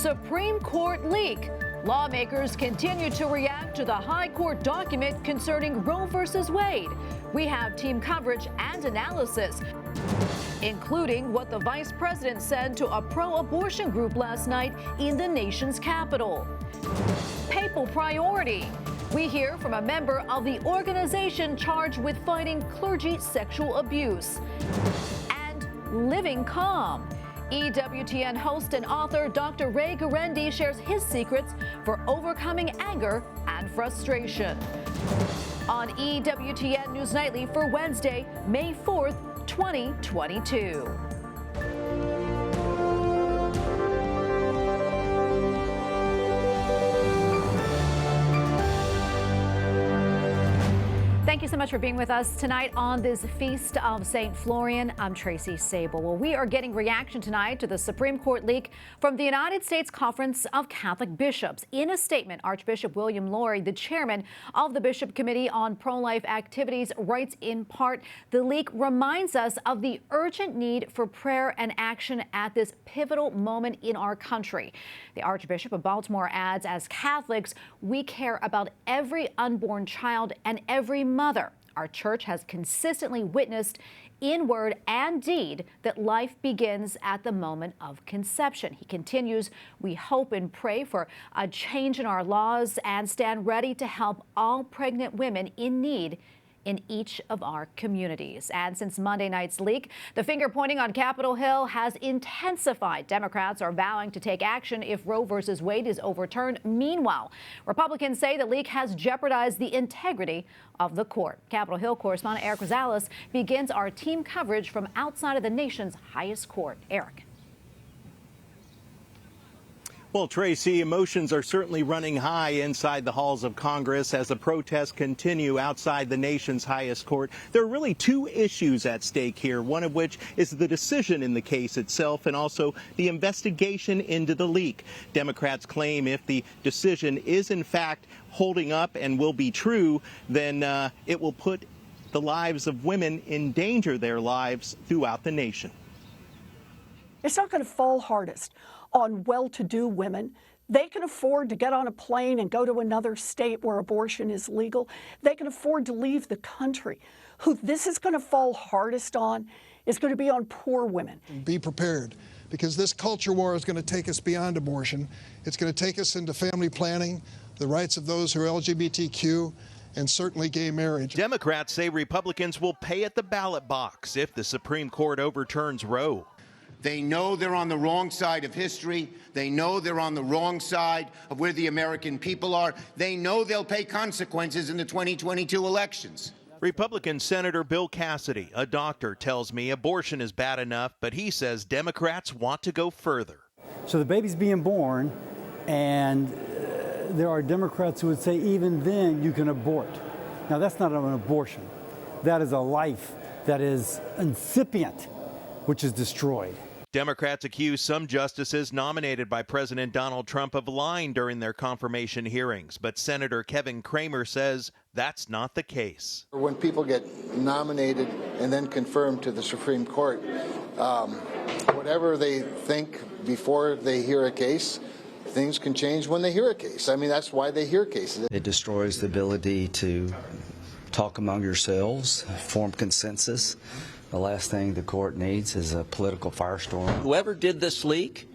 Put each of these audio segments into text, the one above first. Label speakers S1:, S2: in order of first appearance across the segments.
S1: Supreme Court leak. Lawmakers continue to react to the High Court document concerning Roe v. Wade. We have team coverage and analysis, including what the vice president said to a pro-abortion group last night in the nation's capital. Papal priority. We hear from a member of the organization charged with fighting clergy sexual abuse. And living calm. EWTN host and author Dr. Ray Guarendi shares his secrets for overcoming anger and frustration. On EWTN News Nightly for Wednesday, May 4th, 2022. Thank you so much for being with us tonight on this Feast of St. Florian. I'm Tracy Sable. Well, we are getting reaction tonight to the Supreme Court leak from the United States Conference of Catholic Bishops. In a statement, Archbishop William Lori, the chairman of the Bishop Committee on Pro-Life Activities, writes in part, the leak reminds us of the urgent need for prayer and action at this pivotal moment in our country. The Archbishop of Baltimore adds, as Catholics, we care about every unborn child and every mother. Our church has consistently witnessed in word and deed that life begins at the moment of conception. He continues, we hope and pray for a change in our laws and stand ready to help all pregnant women in need in each of our communities. And since Monday night's leak, the finger pointing on Capitol Hill has intensified. Democrats are vowing to take action if Roe v. Wade is overturned. Meanwhile, Republicans say the leak has jeopardized the integrity of the court. Capitol Hill correspondent Eric Rosales begins our team coverage from outside of the nation's highest court. Eric.
S2: Well, Tracy, emotions are certainly running high inside the halls of Congress as the protests continue outside the nation's highest court. There are really two issues at stake here, one of which is the decision in the case itself and also the investigation into the leak. Democrats claim if the decision is in fact holding up and will be true, then it will put the lives of women, endanger their lives throughout the nation.
S3: It's not going to fall hardest on well-to-do women. They can afford to get on a plane and go to another state where abortion is legal. They can afford to leave the country. Who this is going to fall hardest on is going to be on poor women.
S4: Be prepared, because this culture war is going to take us beyond abortion. It's going to take us into family planning, the rights of those who are LGBTQ, and certainly gay marriage.
S2: Democrats say Republicans will pay at the ballot box if the Supreme Court overturns Roe.
S5: They know they're on the wrong side of history. They know they're on the wrong side of where the American people are. They know they'll pay consequences in the 2022 elections.
S2: Republican Senator Bill Cassidy, a doctor, tells me abortion is bad enough, but he says Democrats want to go further.
S6: So the baby's being born, and there are Democrats who would say even then you can abort. Now that's not an abortion. That is a life that is incipient, which is destroyed.
S2: Democrats accuse some justices nominated by President Donald Trump of lying during their confirmation hearings, but Senator Kevin Cramer says that's not the case.
S7: When people get nominated and then confirmed to the Supreme Court, whatever they think before they hear a case, things can change when they hear a case. I mean, that's why they hear cases.
S8: It destroys the ability to talk among yourselves, form consensus. The last thing the court needs is a political firestorm.
S9: Whoever did this leak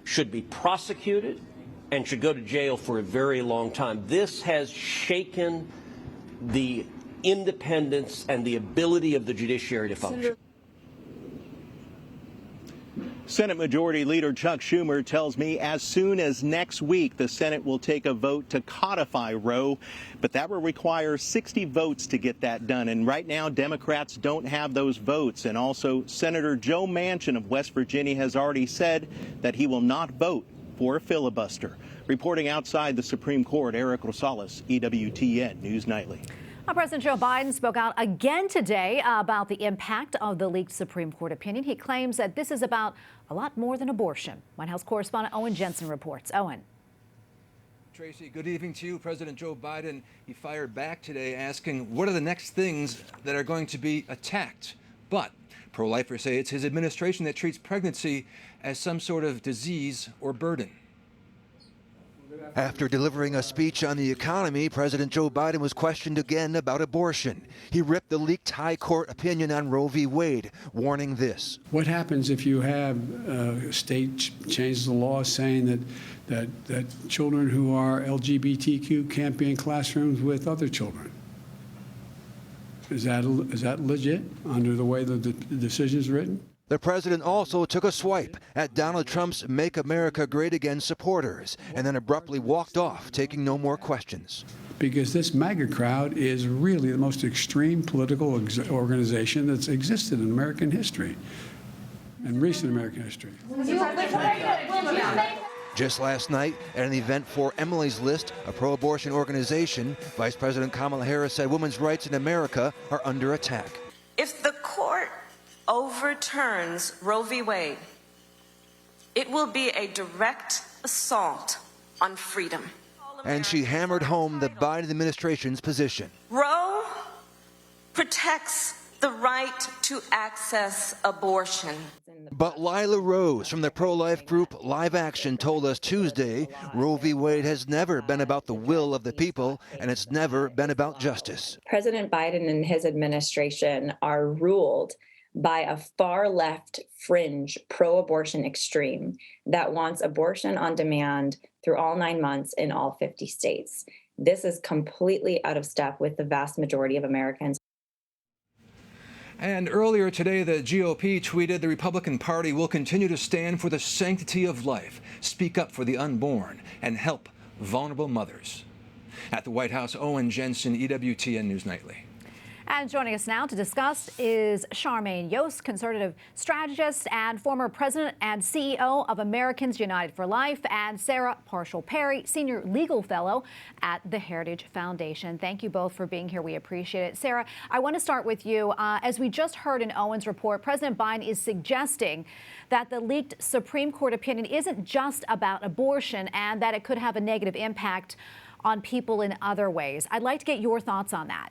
S9: should be prosecuted and should go to jail for a very long time. This has shaken the independence and the ability of the judiciary to function.
S2: Senate Majority Leader Chuck Schumer tells me as soon as next week the Senate will take a vote to codify Roe, but that will require 60 votes to get that done. And right now, Democrats don't have those votes. And also, Senator Joe Manchin of West Virginia has already said that he will not vote for a filibuster. Reporting outside the Supreme Court, Eric Rosales, EWTN News Nightly.
S1: President Joe Biden spoke out again today about the impact of the leaked Supreme Court opinion. He claims that this is about a lot more than abortion. White House correspondent Owen Jensen reports. Owen.
S10: Tracy, good evening to you. President Joe Biden, he fired back today asking what are the next things that are going to be attacked. But pro-lifers say it's his administration that treats pregnancy as some sort of disease or burden.
S11: After delivering a speech on the economy, President Joe Biden was questioned again about abortion. He ripped the leaked high court opinion on Roe v. Wade, warning this.
S12: What happens if you have a state changes the law saying that children who are LGBTQ can't be in classrooms with other children? Is that legit under the way the decision is written?
S11: The president also took a swipe at Donald Trump's Make America Great Again supporters and then abruptly walked off, taking no more questions.
S12: Because this MAGA crowd is really the most extreme political organization that's existed in American history, in recent American history.
S11: Just last night, at an event for Emily's List, a pro-abortion organization, Vice President Kamala Harris said women's rights in America are under attack.
S13: If the court overturns Roe v. Wade, it will be a direct assault on freedom.
S11: And she hammered home the Biden administration's position.
S13: Roe protects the right to access abortion.
S11: But Lila Rose from the pro-life group Live Action told us Tuesday Roe v. Wade has never been about the will of the people, and it's never been about justice.
S14: President Biden and his administration are ruled by a far left fringe pro-abortion extreme that wants abortion on demand through all 9 months in all 50 states. This is completely out of step with the vast majority of Americans.
S10: And earlier today, the GOP tweeted the Republican Party will continue to stand for the sanctity of life, speak up for the unborn, and help vulnerable mothers. At the White House, Owen Jensen, EWTN News Nightly.
S1: And joining us now to discuss is Charmaine Yoest, conservative strategist and former president and CEO of Americans United for Life, and Sarah Parshall Perry, senior legal fellow at the Heritage Foundation. Thank you both for being here. We appreciate it. Sarah, I want to start with you. As we just heard in Owen's report, President Biden is suggesting that the leaked Supreme Court opinion isn't just about abortion and that it could have a negative impact on people in other ways. I'd like to get your thoughts on that.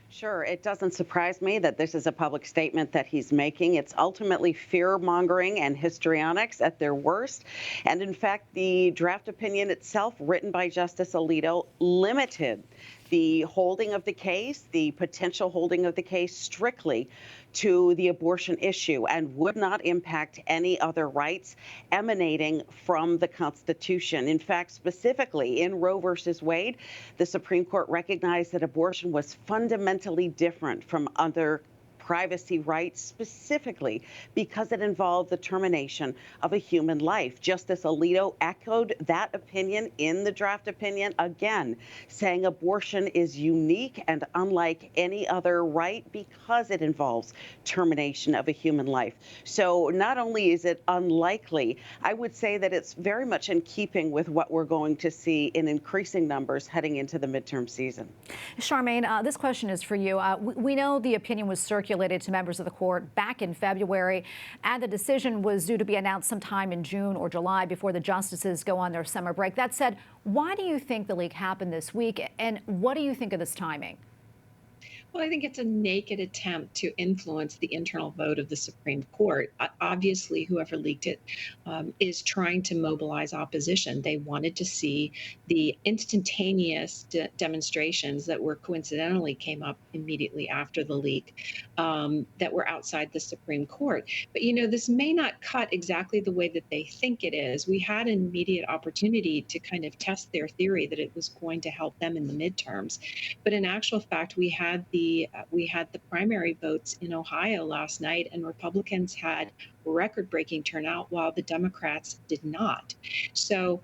S15: Sure. It doesn't surprise me that this is a public statement that he's making. It's ultimately fear-mongering and histrionics at their worst. And in fact, the draft opinion itself, written by Justice Alito, limited the holding of the case, the potential holding of the case, strictly to the abortion issue and would not impact any other rights emanating from the Constitution. In fact, specifically in Roe versus Wade, the Supreme Court recognized that abortion was fundamentally different from other privacy rights, specifically because it involved the termination of a human life. Justice Alito echoed that opinion in the draft opinion, again, saying abortion is unique and unlike any other right because it involves termination of a human life. So not only is it unlikely, I would say that it's very much in keeping with what we're going to see in increasing numbers heading into the midterm season.
S1: Charmaine, this question is for you. We know the opinion was circulated to members of the court back in February, and the decision was due to be announced sometime in June or July before the justices go on their summer break. That said, why do you think the leak happened this week, and what do you think of this timing?
S16: Well, I think it's a naked attempt to influence the internal vote of the Supreme Court. Obviously, whoever leaked it is trying to mobilize opposition. They wanted to see the instantaneous demonstrations that were coincidentally came up immediately after the leak that were outside the Supreme Court. But, you know, this may not cut exactly the way that they think it is. We had an immediate opportunity to kind of test their theory that it was going to help them in the midterms. But in actual fact, we had the primary votes in Ohio last night, and Republicans had record-breaking turnout while the Democrats did not. So,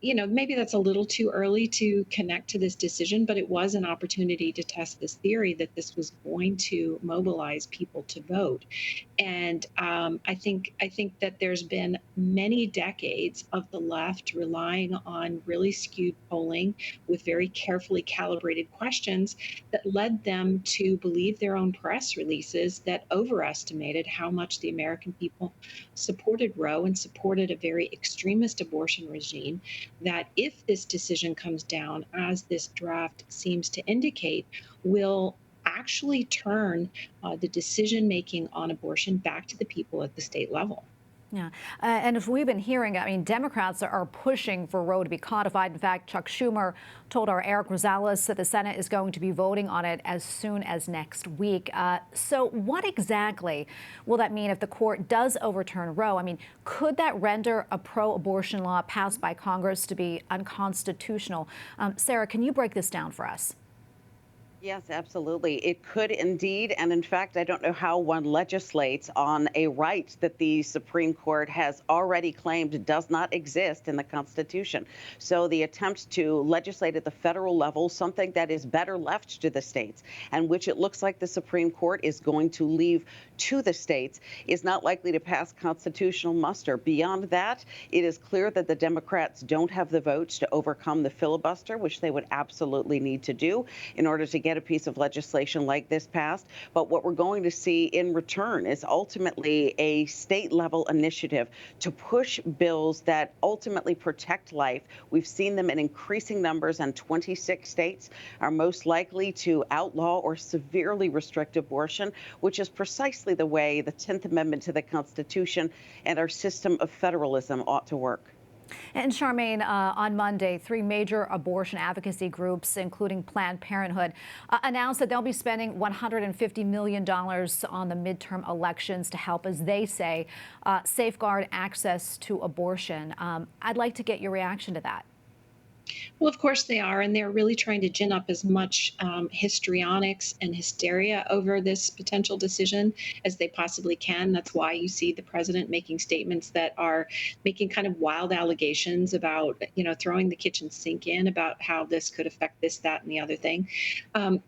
S16: you know, maybe that's a little too early to connect to this decision, but it was an opportunity to test this theory that this was going to mobilize people to vote. And I think that there's been many decades of the left relying on really skewed polling with very carefully calibrated questions that led them to believe their own press releases that overestimated how much the American people supported Roe and supported a very extremist abortion regime that, if this decision comes down, as this draft seems to indicate, will actually turn the decision-making on abortion back to the people at the state level.
S1: Yeah, and if we've been hearing, I mean, Democrats are pushing for Roe to be codified. In fact, Chuck Schumer told our Eric Rosales that the Senate is going to be voting on it as soon as next week. So what exactly will that mean if the court does overturn Roe? I mean, could that render a pro-abortion law passed by Congress to be unconstitutional? Sarah, can you break this down for us?
S15: Yes, absolutely. It could indeed. And in fact, I don't know how one legislates on a right that the Supreme Court has already claimed does not exist in the Constitution. So the attempt to legislate at the federal level, something that is better left to the states, and which it looks like the Supreme Court is going to leave to the states, is not likely to pass constitutional muster. Beyond that, it is clear that the Democrats don't have the votes to overcome the filibuster, which they would absolutely need to do in order to get a piece of legislation like this passed. But what we're going to see in return is ultimately a state level initiative to push bills that ultimately protect life. We've seen them in increasing numbers, and 26 states are most likely to outlaw or severely restrict abortion, which is precisely the way the 10th Amendment to the Constitution and our system of federalism ought to work.
S1: And Charmaine, on Monday, 3 major abortion advocacy groups, including Planned Parenthood, announced that they'll be spending $150 million on the midterm elections to help, as they say, safeguard access to abortion. I'd like to get your reaction to that.
S16: Well, of course they are, and they're really trying to gin up as much histrionics and hysteria over this potential decision as they possibly can. That's why you see the president making statements that are making kind of wild allegations about, throwing the kitchen sink in about how this could affect this, that, and the other thing.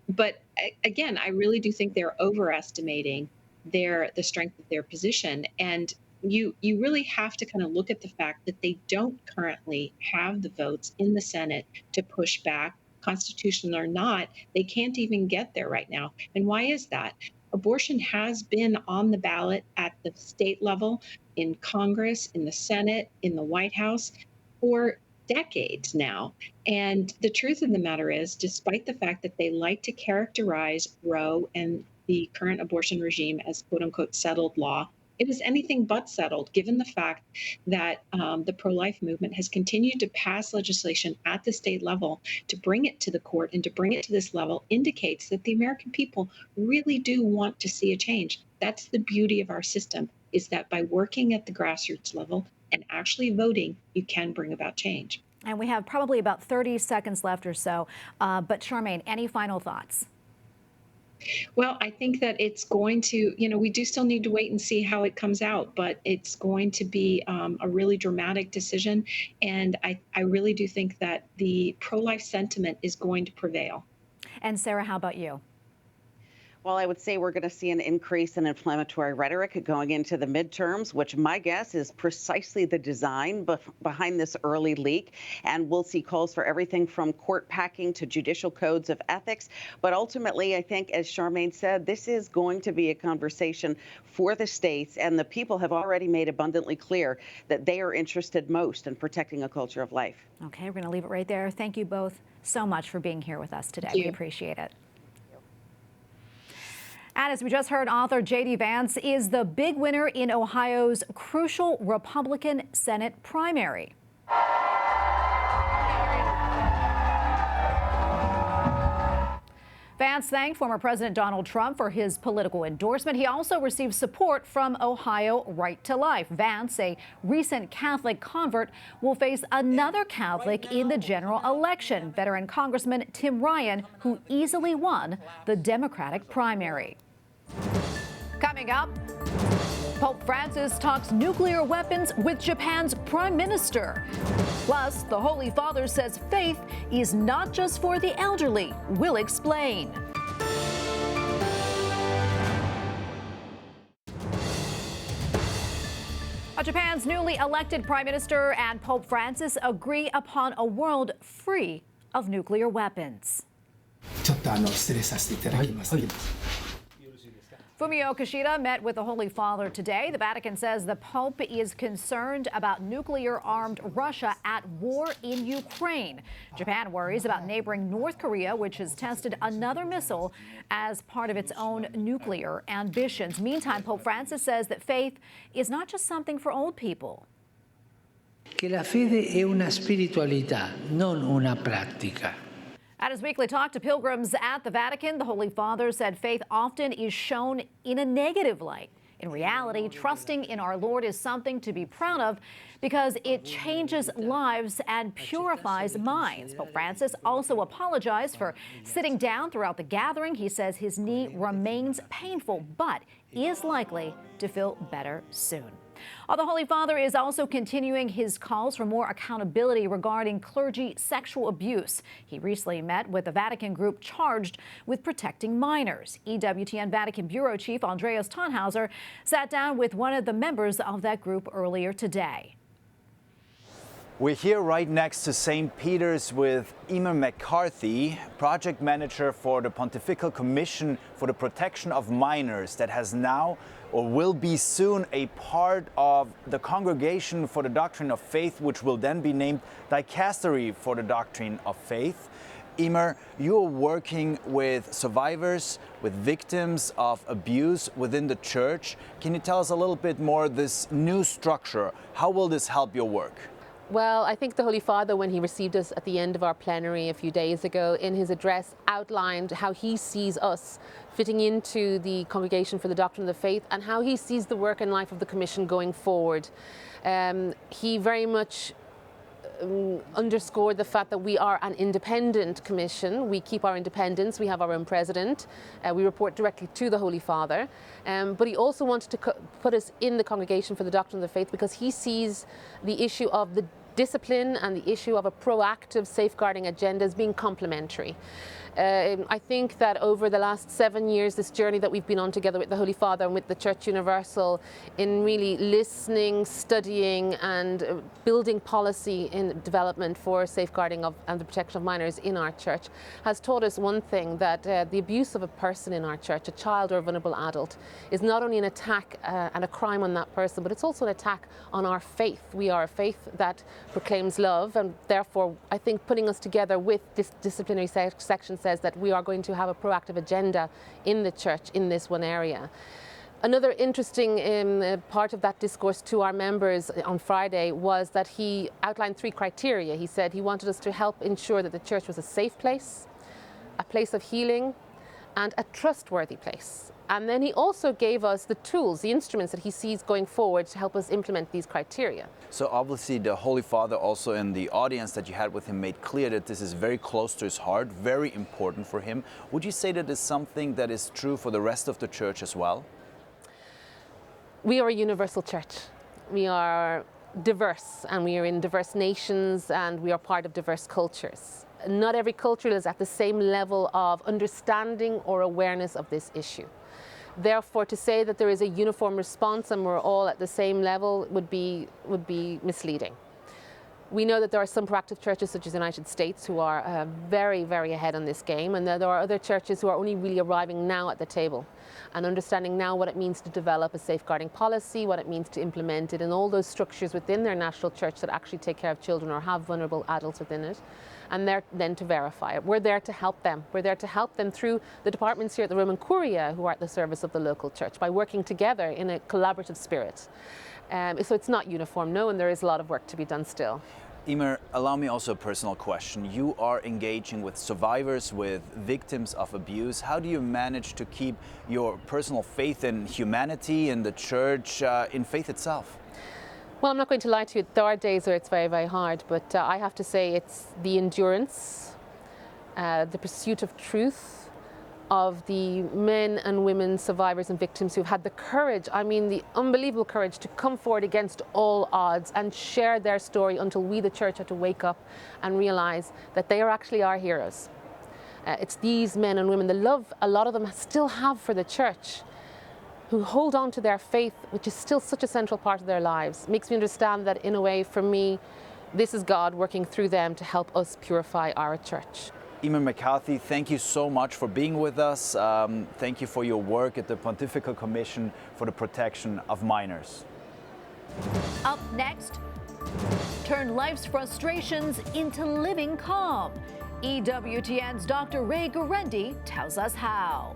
S16: But again, I really do think they're overestimating the strength of their position. And you really have to kind of look at the fact that they don't currently have the votes in the Senate to push back, constitutional or not. They can't even get there right now. And why is that? Abortion has been on the ballot at the state level, in Congress, in the Senate, in the White House for decades now. And the truth of the matter is, despite the fact that they like to characterize Roe and the current abortion regime as quote unquote settled law, it is anything but settled, given the fact that the pro-life movement has continued to pass legislation at the state level to bring it to the court, and to bring it to this level indicates that the American people really do want to see a change. That's the beauty of our system, is that by working at the grassroots level and actually voting, you can bring about change.
S1: And we have probably about 30 seconds left or so. But Charmaine, any final thoughts?
S16: Well, I think that it's going to, we do still need to wait and see how it comes out, but it's going to be a really dramatic decision. And I really do think that the pro-life sentiment is going to prevail.
S1: And Sarah, how about you?
S15: Well, I would say we're going to see an increase in inflammatory rhetoric going into the midterms, which my guess is precisely the design behind this early leak. And we'll see calls for everything from court packing to judicial codes of ethics. But ultimately, I think, as Charmaine said, this is going to be a conversation for the states. And the people have already made abundantly clear that they are interested most in protecting a culture of life.
S1: Okay, we're going to leave it right there. Thank you both so much for being here with us today. We appreciate it. And as we just heard, author J.D. Vance is the big winner in Ohio's crucial Republican Senate primary. Vance thanked former President Donald Trump for his political endorsement. He also received support from Ohio Right to Life. Vance, a recent Catholic convert, will face another Catholic in the general election, veteran Congressman Tim Ryan, who easily won the Democratic primary. Coming up, Pope Francis talks nuclear weapons with Japan's prime minister. Plus, the Holy Father says faith is not just for the elderly. We'll explain. Japan's newly elected prime minister and Pope Francis agree upon a world free of nuclear weapons. Fumio Kishida met with the Holy Father today. The Vatican says the Pope is concerned about nuclear-armed Russia at war in Ukraine. Japan worries about neighboring North Korea, which has tested another missile as part of its own nuclear ambitions. Meantime, Pope Francis says that faith is not just something for old people.
S17: Che la fede è una spiritualità, non una pratica.
S1: At his weekly talk to pilgrims at the Vatican, the Holy Father said faith often is shown in a negative light. In reality, trusting in our Lord is something to be proud of because it changes lives and purifies minds. Pope Francis also apologized for sitting down throughout the gathering. He says his knee remains painful, but is likely to feel better soon. The Holy Father is also continuing his calls for more accountability regarding clergy sexual abuse. He recently met with the Vatican group charged with protecting minors. EWTN Vatican Bureau Chief Andreas Thonhauser sat down with one of the members of that group earlier today.
S18: We're here right next to St. Peter's with Emer McCarthy, project manager for the Pontifical Commission for the Protection of Minors that has now or will be soon a part of the Congregation for the Doctrine of Faith, which will then be named Dicastery for the Doctrine of Faith. Emer, you're working with survivors, with victims of abuse within the church. Can you tell us a little bit more this new structure? How will this help your work?
S19: Well, I think the Holy Father, when he received us at the end of our plenary a few days ago, in his address outlined how he sees us fitting into the Congregation for the Doctrine of the Faith and how he sees the work and life of the Commission going forward. He very much underscored the fact that we are an independent commission. We keep our independence. We have our own president. We report directly to the Holy Father. But he also wanted to put us in the Congregation for the Doctrine of the Faith because he sees the issue of the discipline and the issue of a proactive safeguarding agenda as being complementary. I think that over the last 7 years, this journey that we've been on together with the Holy Father and with the Church Universal in really listening, studying and building policy in development for safeguarding of and the protection of minors in our church has taught us one thing, that the abuse of a person in our church, a child or a vulnerable adult, is not only an attack and a crime on that person, but it's also an attack on our faith. We are a faith that proclaims love, and therefore I think putting us together with this disciplinary section says that we are going to have a proactive agenda in the church in this one area. Another interesting part of that discourse to our members on Friday was that he outlined 3 criteria. He said he wanted us to help ensure that the church was a safe place, a place of healing, and a trustworthy place. And then he also gave us the tools, the instruments that he sees going forward to help us implement these criteria.
S18: So obviously the Holy Father also in the audience that you had with him made clear that this is very close to his heart, very important for him. Would you say that is something that is true for the rest of the church as well?
S19: We are a universal church. We are diverse, and we are in diverse nations, and we are part of diverse cultures. Not every culture is at the same level of understanding or awareness of this issue. Therefore, to say that there is a uniform response and we're all at the same level would be misleading. We know that there are some proactive churches, such as the United States, who are very, very ahead on this game, and there are other churches who are only really arriving now at the table and understanding now what it means to develop a safeguarding policy, what it means to implement it, and all those structures within their national church that actually take care of children or have vulnerable adults within it, and they're then to verify it. We're there to help them. We're there to help them through the departments here at the Roman Curia who are at the service of the local church by working together in a collaborative spirit. So it's not uniform, no, and there is a lot of work to be done still.
S18: Emer, allow me also a personal question. You are engaging with survivors, with victims of abuse. How do you manage to keep your personal faith in humanity, in the church, in faith itself?
S19: Well, I'm not going to lie to you. There are days where it's very, very hard, but I have to say it's the endurance, the pursuit of truth, of the men and women survivors and victims who've had the courage, I mean the unbelievable courage, to come forward against all odds and share their story until we, the church, had to wake up and realize that they are actually our heroes. It's these men and women, the love a lot of them still have for the church, who hold on to their faith, which is still such a central part of their lives. Makes me understand that, in a way, for me, this is God working through them to help us purify our church.
S18: Emer McCarthy, thank you so much for being with us. Thank you for your work at the Pontifical Commission for the Protection of Minors.
S1: Up next, turn life's frustrations into living calm. EWTN's Dr. Ray Guarendi tells us how.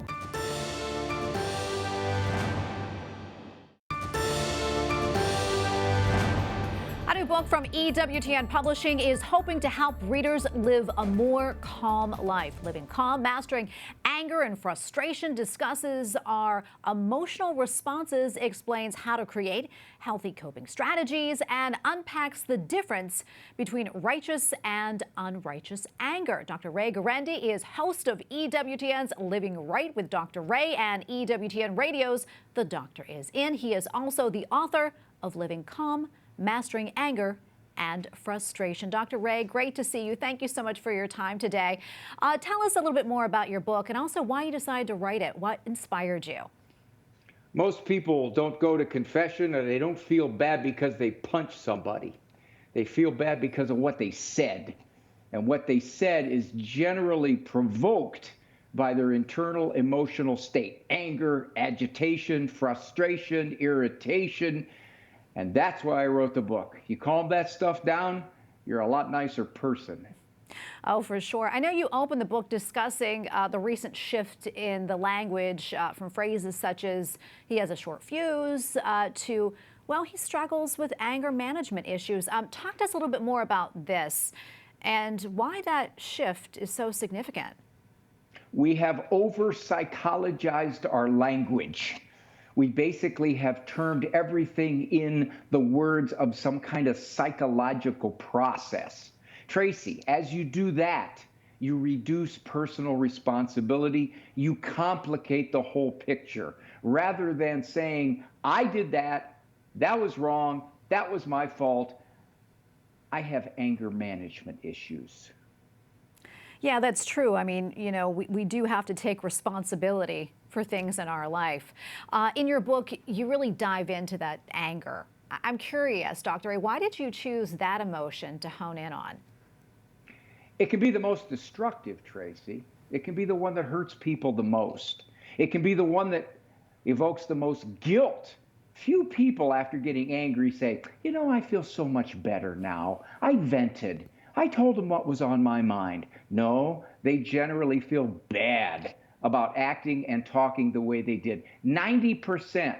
S1: A new book from EWTN Publishing is hoping to help readers live a more calm life. Living Calm, Mastering Anger and Frustration discusses our emotional responses, explains how to create healthy coping strategies, and unpacks the difference between righteous and unrighteous anger. Dr. Ray Guarendi is host of EWTN's Living Right with Dr. Ray and EWTN Radio's The Doctor Is In. He is also the author of Living Calm, Mastering Anger and Frustration. Dr. Ray, great to see you. Thank you so much for your time today. Tell us a little bit more about your book and also why you decided to write it. What inspired you?
S20: Most people don't go to confession, or they don't feel bad because they punched somebody. They feel bad because of what they said. And what they said is generally provoked by their internal emotional state: anger, agitation, frustration, irritation. And that's why I wrote the book. You calm that stuff down, you're a lot nicer person.
S1: Oh, for sure. I know you opened the book discussing the recent shift in the language from phrases such as "he has a short fuse" to, well, he struggles with anger management issues. Talk to us a little bit more about this and why that shift is so significant.
S20: We have over-psychologized our language. We basically have termed everything in the words of some kind of psychological process. Tracy, as you do that, you reduce personal responsibility. You complicate the whole picture. Rather than saying, I did that, that was wrong, that was my fault, I have anger management issues.
S1: Yeah, that's true. I mean, you know, we do have to take responsibility for things in our life. In your book, you really dive into that anger. I'm curious, Dr. Ray, why did you choose that emotion to hone in on?
S20: It can be the most destructive, Tracy. It can be the one that hurts people the most. It can be the one that evokes the most guilt. Few people, after getting angry, say, you know, I feel so much better now. I vented. I told them what was on my mind. No, they generally feel bad about acting and talking the way they did. 90%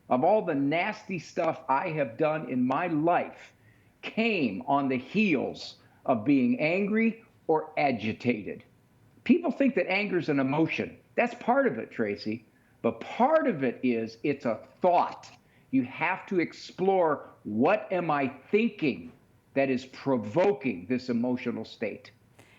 S20: of all the nasty stuff I have done in my life came on the heels of being angry or agitated. People think that anger is an emotion. That's part of it, Tracy. But part of it is it's a thought. You have to explore, what am I thinking that is provoking this emotional state?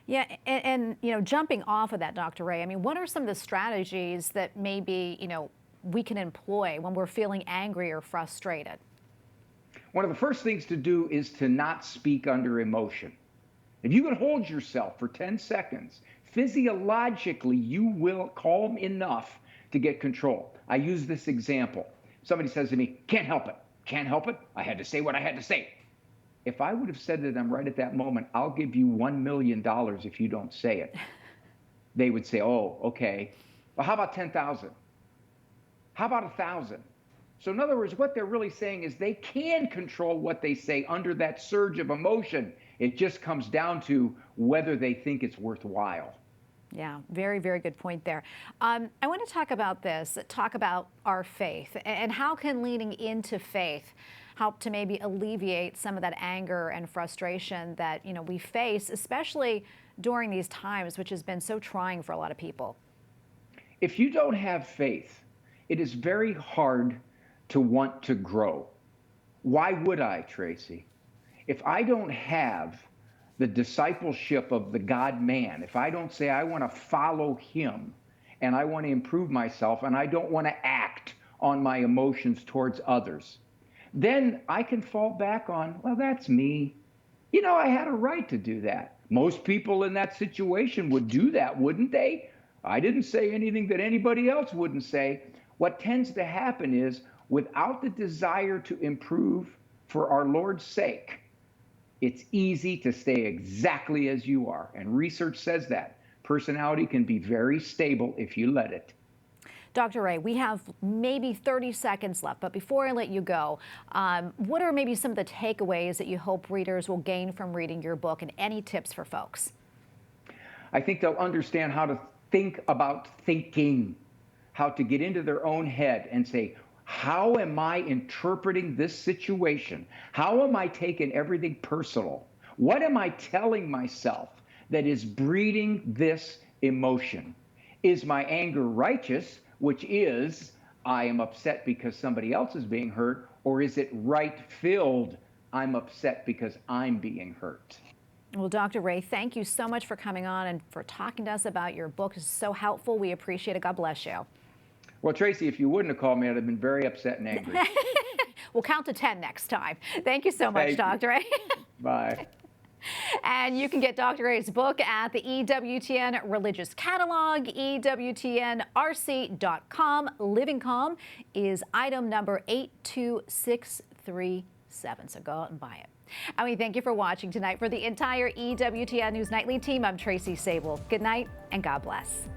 S1: Yeah, and you know, jumping off of that, Dr. Ray, I mean, what are some of the strategies that maybe, you know, we can employ when we're feeling angry or frustrated?
S20: One of the first things to do is to not speak under emotion. If you can hold yourself for 10 seconds, physiologically, you will calm enough to get control. I use this example. Somebody says to me, can't help it. Can't help it. I had to say what I had to say. If I would have said to them right at that moment, I'll give you $1 million if you don't say it, they would say, oh, okay. Well, how about 10,000? How about 1,000? So in other words, what they're really saying is they can control what they say under that surge of emotion. It just comes down to whether they think it's worthwhile.
S1: Yeah, very, very good point there. I want to talk about this, talk about our faith, and how can leaning into faith help to maybe alleviate some of that anger and frustration that, you know, we face, especially during these times, which has been so trying for a lot of people.
S20: If you don't have faith, it is very hard to want to grow. Why would I, Tracy? If I don't have the discipleship of the God-man, if I don't say I want to follow him and I want to improve myself and I don't want to act on my emotions towards others, then I can fall back on, well, that's me. You know, I had a right to do that. Most people in that situation would do that, wouldn't they? I didn't say anything that anybody else wouldn't say. What tends to happen is, without the desire to improve for our Lord's sake, it's easy to stay exactly as you are. And research says that. Personality can be very stable if you let it.
S1: Dr. Ray, we have maybe 30 seconds left, but before I let you go, what are maybe some of the takeaways that you hope readers will gain from reading your book, and any tips for folks?
S20: I think they'll understand how to think about thinking, how to get into their own head and say, how am I interpreting this situation? How am I taking everything personal? What am I telling myself that is breeding this emotion? Is my anger righteous, which is I am upset because somebody else is being hurt, or is it right-filled, I'm upset because I'm being hurt?
S1: Well, Dr. Ray, thank you so much for coming on and for talking to us about your book. It's so helpful. We appreciate it. God bless you.
S20: Well, Tracy, if you wouldn't have called me, I'd have been very upset and angry.
S1: We'll count to 10 next time. Thank you so much, Dr. Ray.
S20: Bye.
S1: And you can get Dr. Ray's book at the EWTN Religious Catalog, EWTNRC.com. Living Calm is item number 82637, so go out and buy it. And we thank you for watching tonight. For the entire EWTN News Nightly team, I'm Tracy Sable. Good night and God bless.